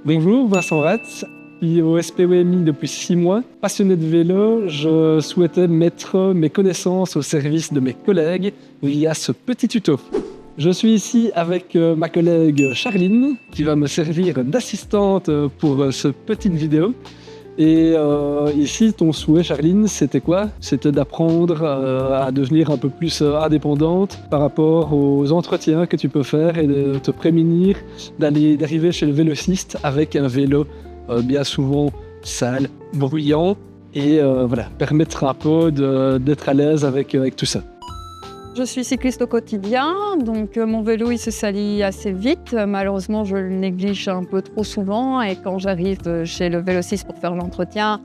Bonjour, Vincent Ratz, je suis au SPOMI depuis 6 mois. Passionné de vélo, je souhaitais mettre mes connaissances au service de mes collègues via ce petit tuto. Je suis ici avec ma collègue Charline qui va me servir d'assistante pour cette petite vidéo. Et ici, ton souhait, Charline, c'était quoi? C'était d'apprendre à devenir un peu plus indépendante par rapport aux entretiens que tu peux faire et de te prémunir d'arriver chez le vélociste avec un vélo bien souvent sale, bruyant et voilà, permettre un peu d'être à l'aise avec tout ça. Je suis cycliste au quotidien, donc mon vélo il se salit assez vite. Malheureusement, je le néglige un peu trop souvent et quand j'arrive chez le vélociste pour faire l'entretien,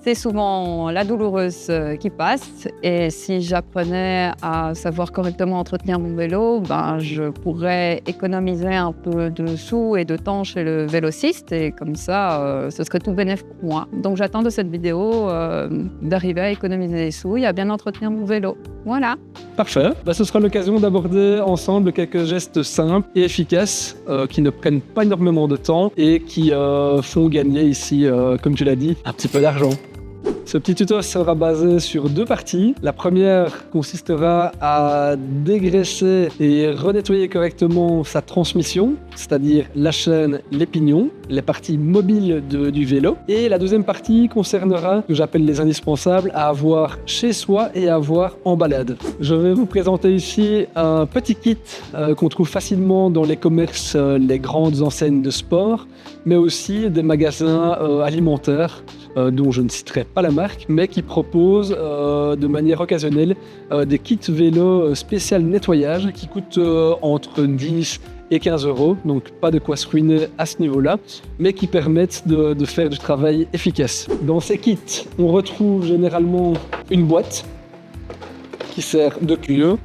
c'est souvent la douloureuse qui passe. Et si j'apprenais à savoir correctement entretenir mon vélo, je pourrais économiser un peu de sous et de temps chez le vélociste et comme ça, ce serait tout bénéf pour moi. Donc j'attends de cette vidéo d'arriver à économiser des sous et à bien entretenir mon vélo. Voilà. Parfait. Ce sera l'occasion d'aborder ensemble quelques gestes simples et efficaces qui ne prennent pas énormément de temps et qui font gagner ici, comme tu l'as dit, un petit peu d'argent. Ce petit tuto sera basé sur 2 parties. La première consistera à dégraisser et renettoyer correctement sa transmission, c'est-à-dire la chaîne, les pignons, les parties mobiles du vélo. Et la deuxième partie concernera ce que j'appelle les indispensables à avoir chez soi et à avoir en balade. Je vais vous présenter ici un petit kit qu'on trouve facilement dans les commerces, les grandes enseignes de sport, mais aussi des magasins alimentaires dont je ne citerai pas la marque, mais qui proposent de manière occasionnelle des kits vélo spécial nettoyage qui coûtent entre 10 et 15 €, donc pas de quoi se ruiner à ce niveau-là, mais qui permettent de faire du travail efficace. Dans ces kits, on retrouve généralement une boîte qui sert de tuyau,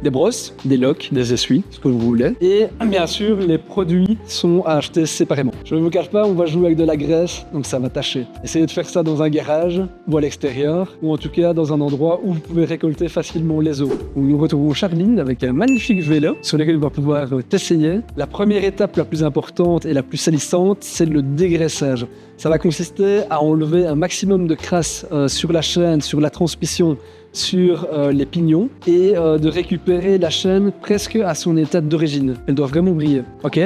des brosses, des locs, des essuies, ce que vous voulez. Et bien sûr, les produits sont à acheter séparément. Je ne vous cache pas, on va jouer avec de la graisse, donc ça va tâcher. Essayez de faire ça dans un garage, ou à l'extérieur, ou en tout cas dans un endroit où vous pouvez récolter facilement les eaux. Où nous retrouvons Charline avec un magnifique vélo sur lequel on va pouvoir t'essayer. La première étape la plus importante et la plus salissante, c'est le dégraissage. Ça va consister à enlever un maximum de crasse sur la chaîne, sur la transmission, sur les pignons et de récupérer la chaîne presque à son état d'origine. Elle doit vraiment briller. Ok?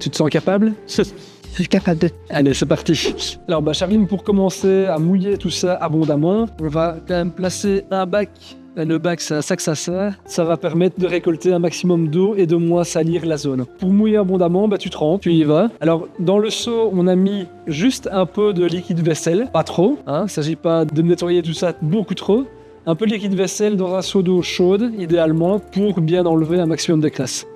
Tu te sens capable? Je suis capable de... Allez, c'est parti. Alors, Charline, pour commencer à mouiller tout ça abondamment, on va quand même placer un bac. Le bac, c'est à ça que ça sert. Ça va permettre de récolter un maximum d'eau et de moins salir la zone. Pour mouiller abondamment, tu trempes, tu y vas. Alors, dans le seau, on a mis juste un peu de liquide vaisselle. Pas trop, hein. Il ne s'agit pas de nettoyer tout ça beaucoup trop. Un peu de liquide vaisselle dans un seau d'eau chaude, idéalement, pour bien enlever un maximum de crasse.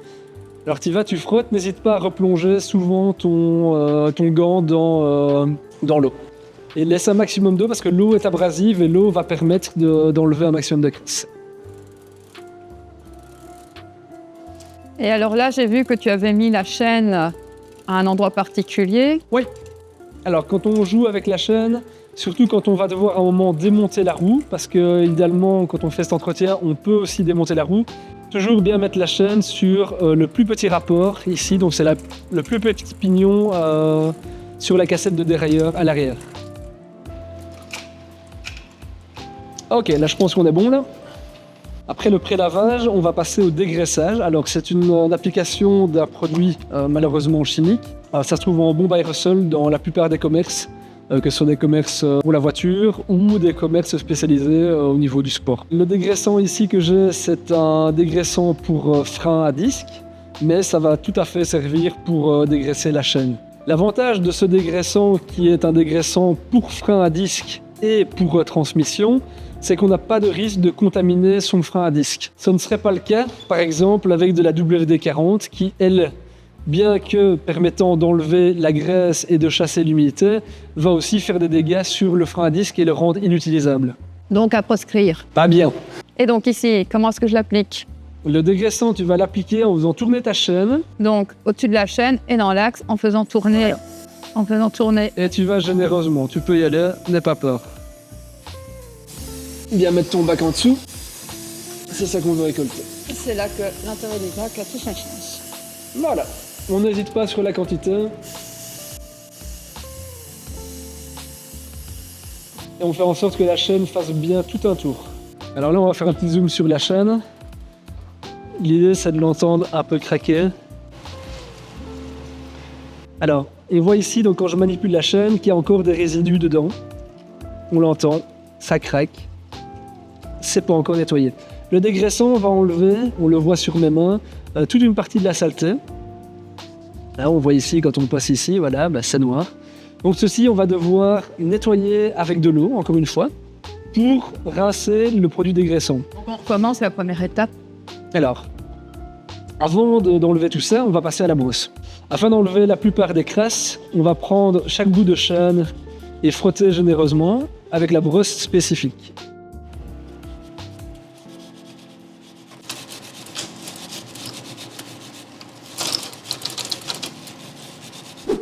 Alors tu vas, tu frottes, n'hésite pas à replonger souvent ton gant dans l'eau. Et laisse un maximum d'eau parce que l'eau est abrasive et l'eau va permettre d'enlever un maximum de crasse. Et alors là, j'ai vu que tu avais mis la chaîne à un endroit particulier. Oui. Alors quand on joue avec la chaîne, surtout quand on va devoir à un moment démonter la roue, parce que idéalement, quand on fait cet entretien, on peut aussi démonter la roue. Toujours bien mettre la chaîne sur le plus petit rapport, ici, donc c'est le plus petit pignon sur la cassette de dérailleur à l'arrière. Ok, là je pense qu'on est bon là. Après le pré-lavage, on va passer au dégraissage. Alors c'est une application d'un produit malheureusement chimique. Ça se trouve en bombe aérosol dans la plupart des commerces. Que ce soit des commerces pour la voiture ou des commerces spécialisés au niveau du sport. Le dégraissant ici que j'ai, c'est un dégraissant pour frein à disque, mais ça va tout à fait servir pour dégraisser la chaîne. L'avantage de ce dégraissant, qui est un dégraissant pour frein à disque et pour transmission, c'est qu'on n'a pas de risque de contaminer son frein à disque. Ce ne serait pas le cas, par exemple, avec de la WD-40 qui, elle, bien que permettant d'enlever la graisse et de chasser l'humidité, va aussi faire des dégâts sur le frein à disque et le rendre inutilisable. Donc à proscrire. Pas bien. Et donc ici, comment est-ce que je l'applique? Le dégraissant, tu vas l'appliquer en faisant tourner ta chaîne. Donc au-dessus de la chaîne et dans l'axe, en faisant tourner. En faisant tourner. Et tu vas généreusement, tu peux y aller, n'aie pas peur. Bien mettre ton bac en dessous. C'est ça qu'on veut récolter. C'est là que l'intérêt du bac a tout sa chance. Voilà. On n'hésite pas sur la quantité. et on fait en sorte que la chaîne fasse bien tout un tour. Alors là, on va faire un petit zoom sur la chaîne. L'idée, c'est de l'entendre un peu craquer. Alors, et voit ici, donc quand je manipule la chaîne, qu'il y a encore des résidus dedans. On l'entend, ça craque. C'est pas encore nettoyé. Le dégraissant va enlever, on le voit sur mes mains, toute une partie de la saleté. Là, on voit ici, quand on passe ici, voilà, c'est noir. Donc ceci, on va devoir nettoyer avec de l'eau, encore une fois, pour rincer le produit dégraissant. Donc on recommence la première étape. Alors, avant d'enlever tout ça, on va passer à la brosse. Afin d'enlever la plupart des crasses, on va prendre chaque bout de chaîne et frotter généreusement avec la brosse spécifique.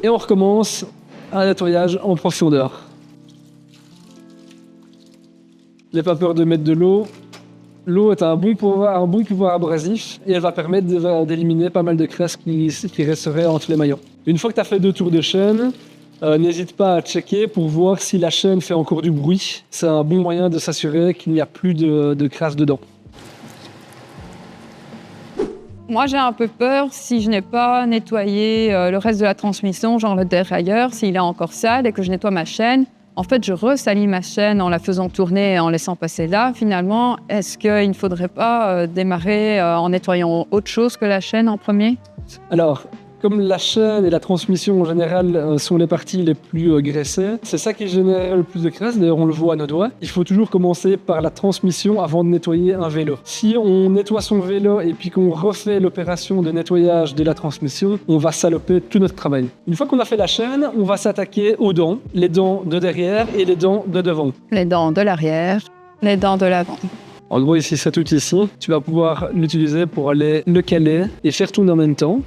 Et on recommence un nettoyage en profondeur. N'aie pas peur de mettre de l'eau. L'eau est un bon pouvoir abrasif et elle va permettre d'éliminer pas mal de crasse qui resteraient entre les maillons. Une fois que tu as fait 2 tours de chaîne, n'hésite pas à checker pour voir si la chaîne fait encore du bruit. C'est un bon moyen de s'assurer qu'il n'y a plus de crasse dedans. Moi, j'ai un peu peur si je n'ai pas nettoyé le reste de la transmission, genre le dérailleur, s'il est encore sale et que je nettoie ma chaîne. En fait, je ressalis ma chaîne en la faisant tourner et en laissant passer là. Finalement, est-ce qu'il ne faudrait pas démarrer en nettoyant autre chose que la chaîne en premier? Alors, comme la chaîne et la transmission en général sont les parties les plus graissées, c'est ça qui génère le plus de crasse, d'ailleurs on le voit à nos doigts. Il faut toujours commencer par la transmission avant de nettoyer un vélo. Si on nettoie son vélo et puis qu'on refait l'opération de nettoyage de la transmission, on va saloper tout notre travail. Une fois qu'on a fait la chaîne, on va s'attaquer aux dents, les dents de derrière et les dents de devant. Les dents de l'arrière, les dents de l'avant. En gros ici, cet outil-ci, tu vas pouvoir l'utiliser pour aller le caler et faire tourner en même temps.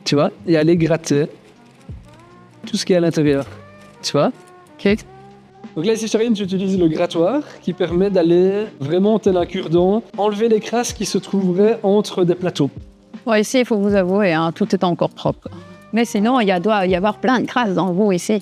Tu vois, et aller gratter tout ce qui est à l'intérieur. Tu vois? Ok. Donc là, ici, Charine, tu utilises le grattoir qui permet d'aller vraiment, tel un cure-dent, enlever les crasses qui se trouveraient entre des plateaux. Ouais, ici, il faut vous avouer, hein, tout est encore propre. Mais sinon, il doit y avoir plein de crasses dans vous ici.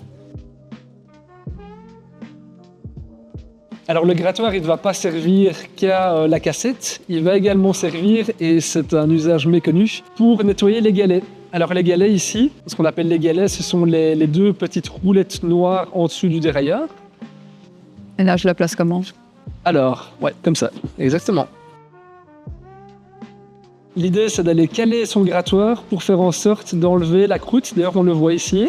Alors le grattoir, il ne va pas servir qu'à la cassette, il va également servir, et c'est un usage méconnu, pour nettoyer les galets. Alors les galets ici, ce qu'on appelle les galets, ce sont les 2 petites roulettes noires en dessous du dérailleur. Et là, je la place comment? Alors, ouais, comme ça, exactement. L'idée, c'est d'aller caler son grattoir pour faire en sorte d'enlever la croûte, d'ailleurs on le voit ici,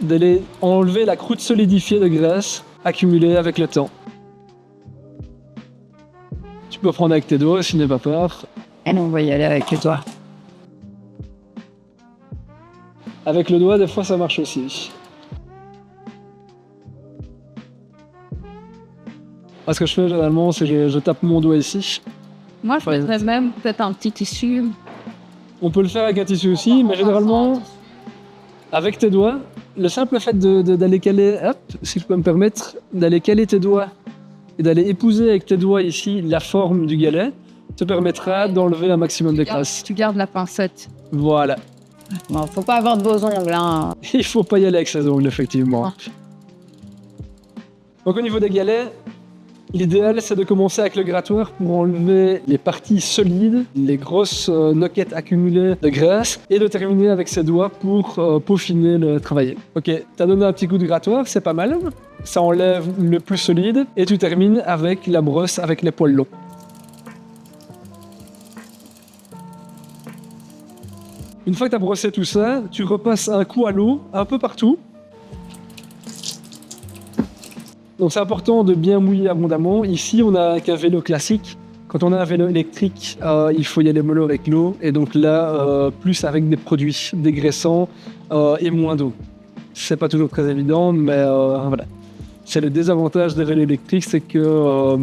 d'aller enlever la croûte solidifiée de graisse accumulée avec le temps. Tu peux prendre avec tes doigts si n'aie pas peur. Et on va y aller avec les doigts. Avec le doigt, des fois, ça marche aussi. Ce que je fais généralement, c'est que je tape mon doigt ici. Moi, je mettrais même peut-être un petit tissu. On peut le faire avec un tissu aussi, mais généralement, avec tes doigts, le simple fait d'aller caler, hop, si je peux me permettre, d'aller caler tes doigts et d'aller épouser avec tes doigts ici la forme du galet, te permettra d'enlever un maximum de crasse. Tu gardes la pincette. Voilà. Bon, faut pas avoir de beaux ongles, hein. Il faut pas y aller avec ses ongles, effectivement. Ah. Donc au niveau des galets, l'idéal c'est de commencer avec le grattoir pour enlever les parties solides, les grosses noquettes accumulées de graisse, et de terminer avec ses doigts pour peaufiner le travail. Ok, t'as donné un petit coup de grattoir, c'est pas mal. Ça enlève le plus solide, et tu termines avec la brosse avec les poils longs. Une fois que tu as brossé tout ça, tu repasses un coup à l'eau un peu partout. Donc c'est important de bien mouiller abondamment. Ici, on n'a qu'un vélo classique. Quand on a un vélo électrique, il faut y aller mollo avec l'eau. Et donc là, plus avec des produits dégraissants et moins d'eau. C'est pas toujours très évident, mais voilà. C'est le désavantage des vélos électriques, c'est que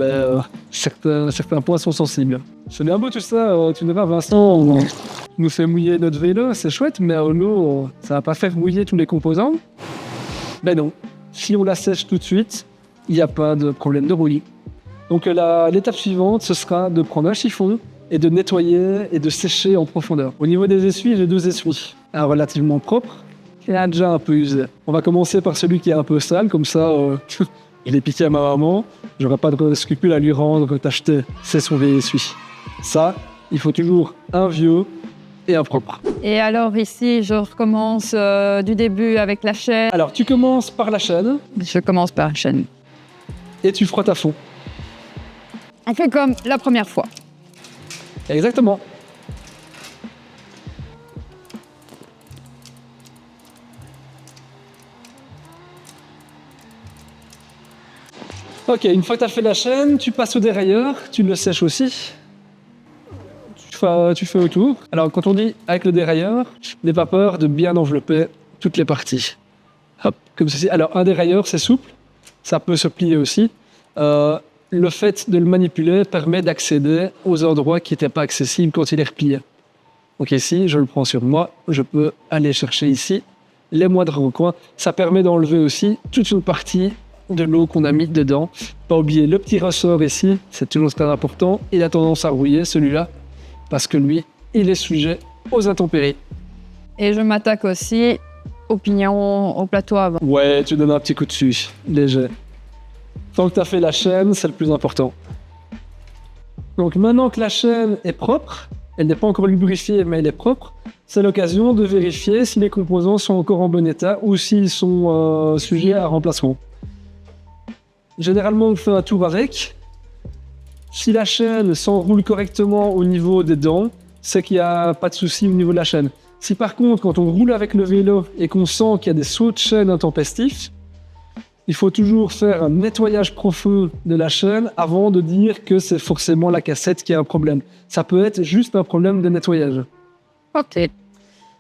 certains points sont sensibles. C'est bien beau tout ça, tu ne vas pas, Vincent, nous fait mouiller notre vélo, c'est chouette, mais l'eau, ça va pas faire mouiller tous les composants. Ben non, si on la sèche tout de suite, il n'y a pas de problème de roulis. Donc l'étape suivante, ce sera de prendre un chiffon et de nettoyer et de sécher en profondeur. Au niveau des essuies, j'ai 2 essuies. Un relativement propre, est déjà un peu usé. On va commencer par celui qui est un peu sale, comme ça, il est piqué à ma maman. J'aurai pas de scrupule à lui rendre t'acheter. C'est son vieil essuie. Ça, il faut toujours un vieux et un propre. Et alors ici, je recommence du début avec la chaîne. Alors, tu commences par la chaîne Je commence par la chaîne. et tu frottes à fond. On fait comme la première fois. Exactement. Ok, une fois que tu as fait la chaîne, tu passes au dérailleur, tu le sèches aussi. Tu fais autour. Alors, quand on dit avec le dérailleur, n'aie pas peur de bien envelopper toutes les parties. Hop, comme ceci. Alors, un dérailleur, c'est souple, ça peut se plier aussi. Le fait de le manipuler permet d'accéder aux endroits qui n'étaient pas accessibles quand il est replié. Donc ici, je le prends sur moi, je peux aller chercher ici les moindres recoins. Ça permet d'enlever aussi toute une partie de l'eau qu'on a mis dedans. Pas oublier le petit ressort ici, c'est toujours très important. Il a tendance à rouiller celui-là parce que lui, il est sujet aux intempéries. Et je m'attaque aussi au pignon, au plateau avant. Ouais, tu donnes un petit coup dessus, léger. Tant que tu as fait la chaîne, c'est le plus important. Donc maintenant que la chaîne est propre, elle n'est pas encore lubrifiée, mais elle est propre, c'est l'occasion de vérifier si les composants sont encore en bon état ou s'ils sont sujets à remplacement. Généralement, on fait un tour avec. Si la chaîne s'enroule correctement au niveau des dents, c'est qu'il n'y a pas de souci au niveau de la chaîne. Si par contre, quand on roule avec le vélo et qu'on sent qu'il y a des sauts de chaîne intempestifs, il faut toujours faire un nettoyage profond de la chaîne avant de dire que c'est forcément la cassette qui a un problème. Ça peut être juste un problème de nettoyage. Ok.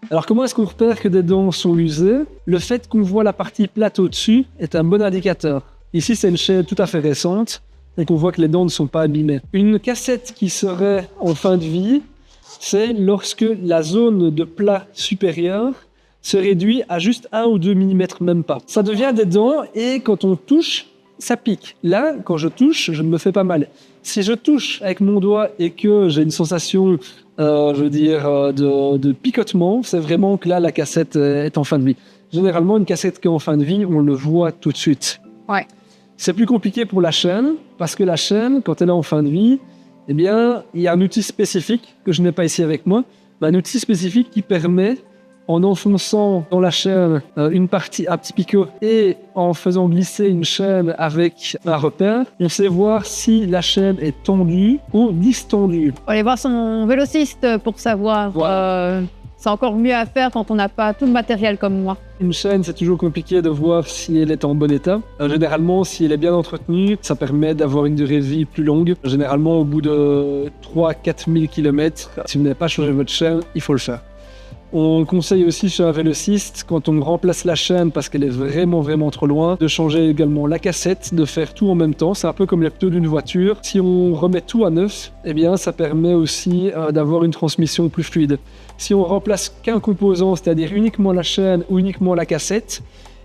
Alors comment est-ce qu'on repère que des dents sont usées? Le fait qu'on voit la partie plate au-dessus est un bon indicateur. Ici, c'est une chaîne tout à fait récente et qu'on voit que les dents ne sont pas abîmées. Une cassette qui serait en fin de vie, c'est lorsque la zone de plat supérieur se réduit à juste 1 ou 2 mm, même pas. Ça devient des dents et quand on touche, ça pique. Là, quand je touche, je ne me fais pas mal. Si je touche avec mon doigt et que j'ai une sensation, de picotement, c'est vraiment que là, la cassette est en fin de vie. Généralement, une cassette qui est en fin de vie, on le voit tout de suite. Ouais. C'est plus compliqué pour la chaîne, parce que la chaîne, quand elle est en fin de vie, eh bien, il y a un outil spécifique que je n'ai pas ici avec moi, mais un outil spécifique qui permet, en enfonçant dans la chaîne une partie à petit picot et en faisant glisser une chaîne avec un repère, on sait voir si la chaîne est tendue ou distendue. On va aller voir son vélociste pour savoir. Ouais. C'est encore mieux à faire quand on n'a pas tout le matériel comme moi. Une chaîne, c'est toujours compliqué de voir si elle est en bon état. Généralement, si elle est bien entretenue, ça permet d'avoir une durée de vie plus longue. Généralement, au bout de 3-4 000 km, si vous n'avez pas changé votre chaîne, il faut le faire. On conseille aussi chez un vélociste, quand on remplace la chaîne parce qu'elle est vraiment trop loin, de changer également la cassette, de faire tout en même temps. C'est un peu comme les pneus d'une voiture. Si on remet tout à neuf, eh bien, ça permet aussi d'avoir une transmission plus fluide. Si on remplace qu'un composant, c'est-à-dire uniquement la chaîne ou uniquement la cassette,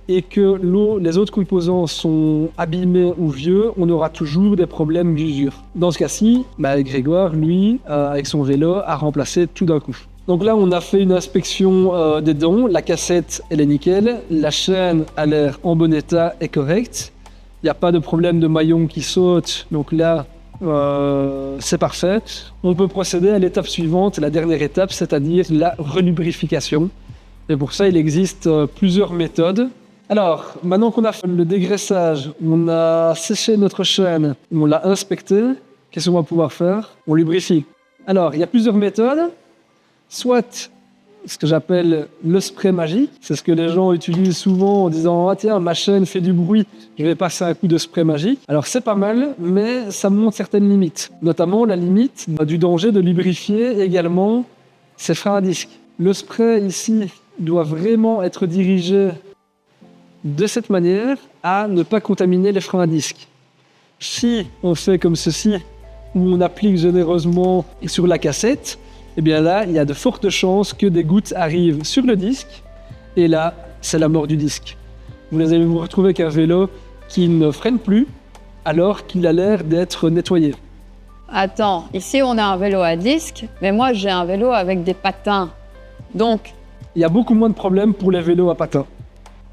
et que les autres composants sont abîmés ou vieux, on aura toujours des problèmes d'usure. Dans ce cas-ci, Grégoire, lui, avec son vélo, a remplacé tout d'un coup. Donc là, on a fait une inspection des dents. La cassette, elle est nickel. La chaîne a l'air en bon état et correcte. Il n'y a pas de problème de maillon qui saute. Donc là, c'est parfait. On peut procéder à l'étape suivante, la dernière étape, c'est-à-dire la relubrification. Et pour ça, il existe plusieurs méthodes. Alors, maintenant qu'on a fait le dégraissage, on a séché notre chaîne, on l'a inspectée, qu'est-ce qu'on va pouvoir faire? On lubrifie. Alors, il y a plusieurs méthodes. Soit ce que j'appelle le spray magique, c'est ce que les gens utilisent souvent en disant « Ah tiens, ma chaîne fait du bruit, je vais passer un coup de spray magique ». Alors c'est pas mal, mais ça montre certaines limites. Notamment la limite du danger de lubrifier également ses freins à disque. Le spray ici doit vraiment être dirigé de cette manière à ne pas contaminer les freins à disque. Si on fait comme ceci, où on applique généreusement sur la cassette, eh bien là, il y a de fortes chances que des gouttes arrivent sur le disque, et là, c'est la mort du disque. Vous allez vous retrouver avec un vélo qui ne freine plus, alors qu'il a l'air d'être nettoyé. Attends, ici on a un vélo à disque, mais moi j'ai un vélo avec des patins. Donc, il y a beaucoup moins de problèmes pour les vélos à patins.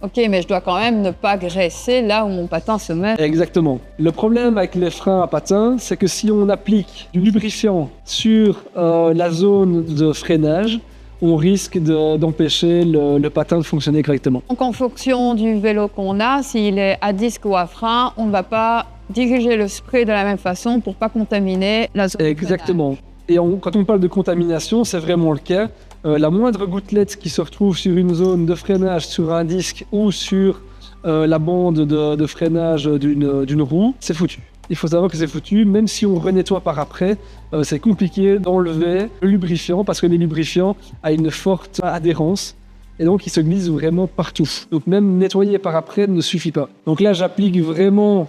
Ok, mais je dois quand même ne pas graisser là où mon patin se met. Exactement. Le problème avec les freins à patins, c'est que si on applique du lubrifiant sur la zone de freinage, on risque d'empêcher le patin de fonctionner correctement. Donc en fonction du vélo qu'on a, s'il est à disque ou à frein, on ne va pas diriger le spray de la même façon pour pas contaminer la zone. Exactement. Et quand on parle de contamination, c'est vraiment le cas. La moindre gouttelette qui se retrouve sur une zone de freinage, sur un disque ou sur la bande de freinage d'une roue, c'est foutu. Il faut savoir que c'est foutu, même si on renettoie par après, c'est compliqué d'enlever le lubrifiant parce que les lubrifiants ont une forte adhérence et donc ils se glissent vraiment partout. Donc même nettoyer par après ne suffit pas. Donc là, j'applique vraiment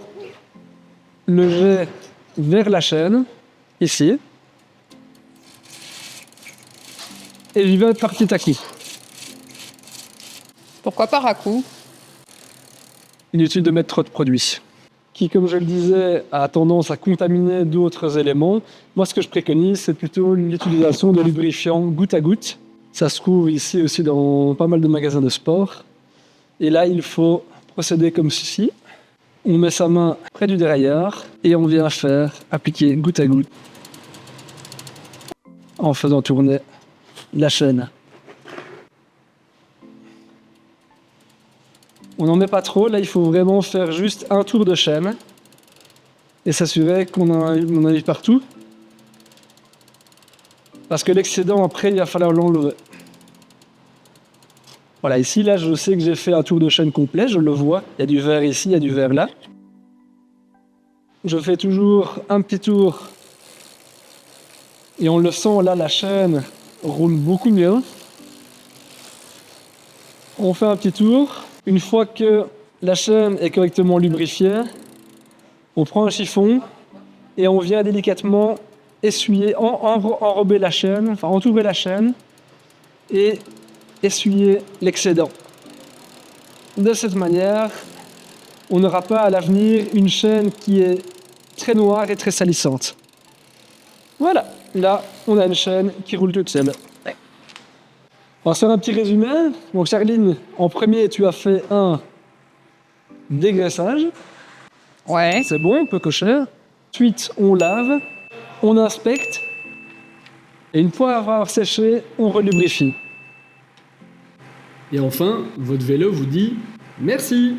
le jet vers la chaîne, ici. Et j'y vais par petit à petit. Pourquoi par à coup? Inutile de mettre trop de produits, qui, comme je le disais, a tendance à contaminer d'autres éléments. Moi, ce que je préconise, c'est plutôt l'utilisation de lubrifiants goutte à goutte. Ça se trouve ici aussi dans pas mal de magasins de sport. Et là, il faut procéder comme ceci. On met sa main près du dérailleur et on vient faire appliquer goutte à goutte en faisant tourner la chaîne. On n'en met pas trop, là il faut vraiment faire juste un tour de chaîne et s'assurer qu'on en arrive partout. Parce que l'excédent après il va falloir l'enlever. Voilà, ici là je sais que j'ai fait un tour de chaîne complet, je le vois, il y a du vert ici, il y a du vert là. Je fais toujours un petit tour et on le sent là, la chaîne roule beaucoup mieux. On fait un petit tour. Une fois que la chaîne est correctement lubrifiée, on prend un chiffon et on vient délicatement essuyer, enrober la chaîne, enfin entourer la chaîne et essuyer l'excédent. De cette manière, on n'aura pas à l'avenir une chaîne qui est très noire et très salissante. Voilà, là, on a une chaîne qui roule toute seule. On va faire un petit résumé. Donc Charline, en premier, tu as fait un dégraissage. Ouais. C'est bon, on peut cocher. Ensuite, on lave, on inspecte. Et une fois avoir séché, on relubrifie. Et enfin, votre vélo vous dit merci.